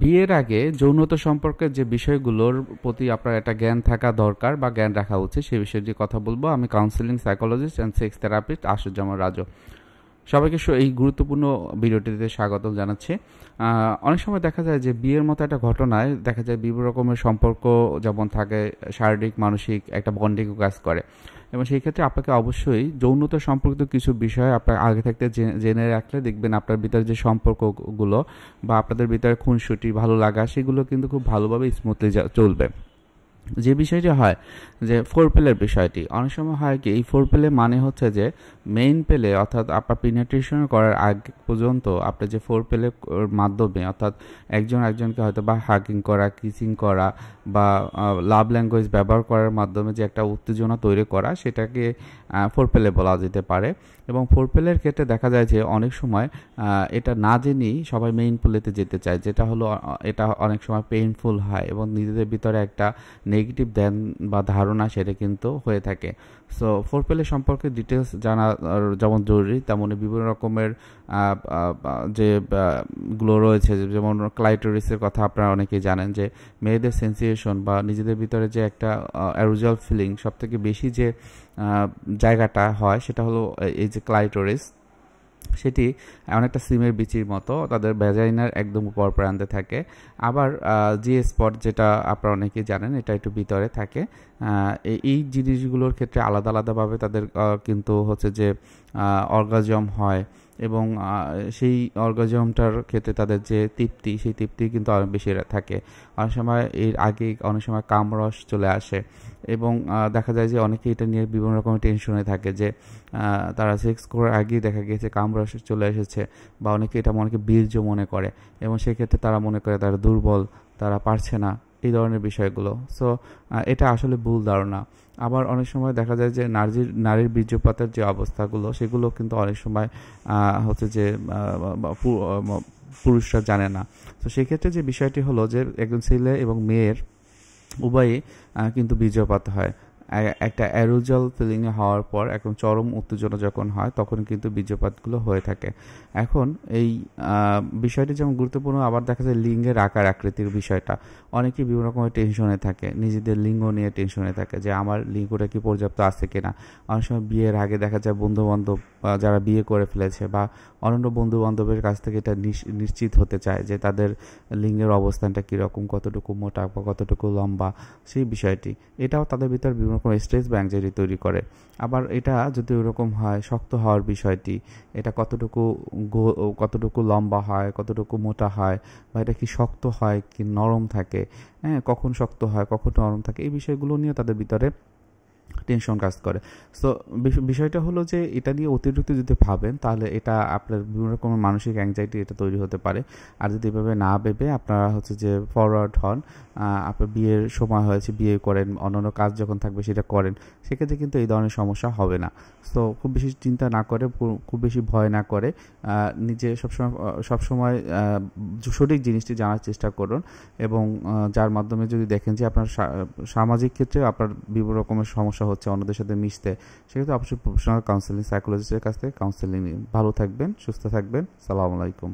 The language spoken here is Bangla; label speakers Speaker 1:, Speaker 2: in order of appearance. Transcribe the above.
Speaker 1: বিয়ের আগে যৌনতা সম্পর্কে যে বিষয়গুলোর প্রতি আপনার একটা জ্ঞান থাকা দরকার বা জ্ঞান রাখা উচিত সে বিষয়ে যে কথা বলবো। আমি counselling psychologist and sex therapist Ashuzzaman Raju. সবাইকে এই গুরুত্বপূর্ণ ভিডিওটিতে স্বাগতম জানাচ্ছি। অনেক সময় দেখা যায় যে বিয়ের মতো একটা ঘটনায় দেখা যায় বিভিন্ন রকমের সম্পর্ক যেমন থাকে, শারীরিক মানসিক একটা বন্ডিংও কাজ করে, এবং সেই ক্ষেত্রে আপনাকে অবশ্যই যৌনতা সম্পর্কিত কিছু বিষয় আপনার আগে থাকতে জেনে রাখলে দেখবেন আপনার ভিতরে যে সম্পর্কগুলো বা আপনাদের ভিতরে খুনসুটি ভালো লাগা সেগুলো কিন্তু খুব ভালোভাবে স্মুথলি চলবে। যে বিষয়টি হয় যে ফোর পেলের বিষয়টি অনেক সময় হয় কি, এই ফোর পেলে মানে হচ্ছে যে মেইন পেলে অর্থাৎ আপনার পিনেট্রেশন করার আগে পর্যন্ত আপনি যে ফোর পেলে মাধ্যমে অর্থাৎ একজন একজনকে হয়তো বা হাগিং করা, কিসিং করা বা লাভ ল্যাঙ্গুয়েজ ব্যবহার করার মাধ্যমে যে একটা উত্তেজনা তৈরি করা, সেটাকে ফোর পেলে বলা যেতে পারে। এবং ফোর পেলের ক্ষেত্রে দেখা যায় যে অনেক সময় এটা না জেনেই সবাই মেইন পেলেতে যেতে চায়, যেটা হলো এটা অনেক সময় পেইনফুল হয় এবং নিজেদের ভিতরে একটা নেগেটিভ ধ্যান বা ধারণা সেটা কিন্তু হয়ে থাকে। সো ফোর পেলে সম্পর্কে ডিটেলস জানা যেমন জরুরি, তেমনই বিভিন্ন রকমের যে গুলো রয়েছে, যেমন ক্লাইটোরিসের কথা আপনারা অনেকেই জানেন, যে মেয়েদের সেন্সিয়েশন বা নিজেদের ভিতরে যে একটা অ্যারোজাল ফিলিং সব থেকে বেশি যে জায়গাটা হয় সেটা হলো এই যে ক্লাইটোরিস। সেটি অনেকটা সিমের বিচির মতো তাদের ভ্যাজাইনার একদম উপর প্রান্তে থাকে। আবার জি স্পট, যেটা আপনারা অনেকেই জানেন, এটা একটু ভিতরে থাকে। এই জিনিসগুলোর ক্ষেত্রে আলাদা আলাদাভাবে তাদের কিন্তু হচ্ছে যে অর্গাজম হয়, এবং সেই অর্গাজমটার ক্ষেত্রে তাদের যে তৃপ্তি, সেই তৃপ্তি কিন্তু অনেক বেশি থাকে। অনেক সময় এর আগে অনেক সময় কামরস চলে আসে, এবং দেখা যায় যে অনেকে এটা নিয়ে বিভিন্ন রকমের টেনশনে থাকে যে তারা সেক্স করার আগেই দেখা গিয়েছে কামরস চলে এসেছে, বা অনেকে এটা মনে বীর্য মনে করে, এবং সেক্ষেত্রে তারা মনে করে তারা দুর্বল, তারা পারছে না, এই ধরনের বিষয়গুলো। সো এটা আসলে ভুল ধারণা। আবার অনেক সময় দেখা যায় যে নারীর বীর্যপাতের যে অবস্থাগুলো সেগুলো কিন্তু অনেক সময় হচ্ছে যে পুরুষরা জানে না। তো সেক্ষেত্রে যে বিষয়টি হলো যে একজন ছেলে এবং মেয়ের উভয়ই কিন্তু বীর্যপাত হয়। একটা অ্যারোজাল ফিলিংয়ে হওয়ার পর একদম চরম উত্তেজনা যখন হয় তখন কিন্তু বীর্যপাতগুলো হয়ে থাকে। এখন এই বিষয়টি যেমন গুরুত্বপূর্ণ, আবার দেখা যায় লিঙ্গের আকার আকৃতির বিষয়টা। অনেকেই বিভিন্ন রকমের টেনশনে থাকে, নিজেদের লিঙ্গ নিয়ে টেনশনে থাকে যে আমার লিঙ্গটা কি পর্যাপ্ত আছে কিনা। অনেক সময় বিয়ের আগে দেখা যায় বন্ধুবান্ধব যারা বিয়ে করে ফেলেছে বা অন্যান্য বন্ধু বান্ধবের কাছ থেকে এটা নিশ্চিত হতে চায় যে তাদের লিঙ্গের অবস্থানটা কীরকম, কতটুকু মোটা বা কতটুকু লম্বা, সেই বিষয়টি। এটাও তাদের ভিতরে বিভিন্ন রকম স্ট্রেস বা অ্যাংজাইটি তৈরি করে। আবার এটা যদি ওরকম হয়, শক্ত হওয়ার বিষয়টি, এটা কতটুকু লম্বা হয়, কতটুকু মোটা হয়, বা এটা কি শক্ত হয় কি নরম থাকে, হ্যাঁ, কখন শক্ত হয় কখন নরম থাকে, এই বিষয়গুলো নিয়ে তাদের ভিতরে টেনশন কাজ করে। সো বিষয়টা হলো যে এটা নিয়ে অতিরিক্ত যদি ভাবেন তাহলে এটা আপনার বিভিন্ন রকমের মানসিক অ্যাংজাইটি এটা তৈরি হতে পারে। আর যদি এভাবে না ভেবে আপনারা হচ্ছে যে ফরওয়ার্ড হন, আপনার বিয়ের সময় হয়েছে, বিয়ে করেন, অন্যান্য কাজ যখন থাকবে সেটা করেন, সেক্ষেত্রে কিন্তু এই ধরনের সমস্যা হবে না। সো খুব বেশি চিন্তা না করে, খুব বেশি ভয় না করে নিজে সবসময় সঠিক জিনিসটি জানার চেষ্টা করুন, এবং যার মাধ্যমে যদি দেখেন যে আপনার সামাজিক ক্ষেত্রে আপনার বিভিন্ন রকমের সমস্যা হচ্ছে অন্যদের সাথে মিশতে, সেক্ষেত্রে অবশ্যই প্রফেশনাল কাউন্সেলিং সাইকোলজিস্টের কাছ থেকে কাউন্সেলিং নিন। ভালো থাকবেন, সুস্থ থাকবেন। সালামু আলাইকুম।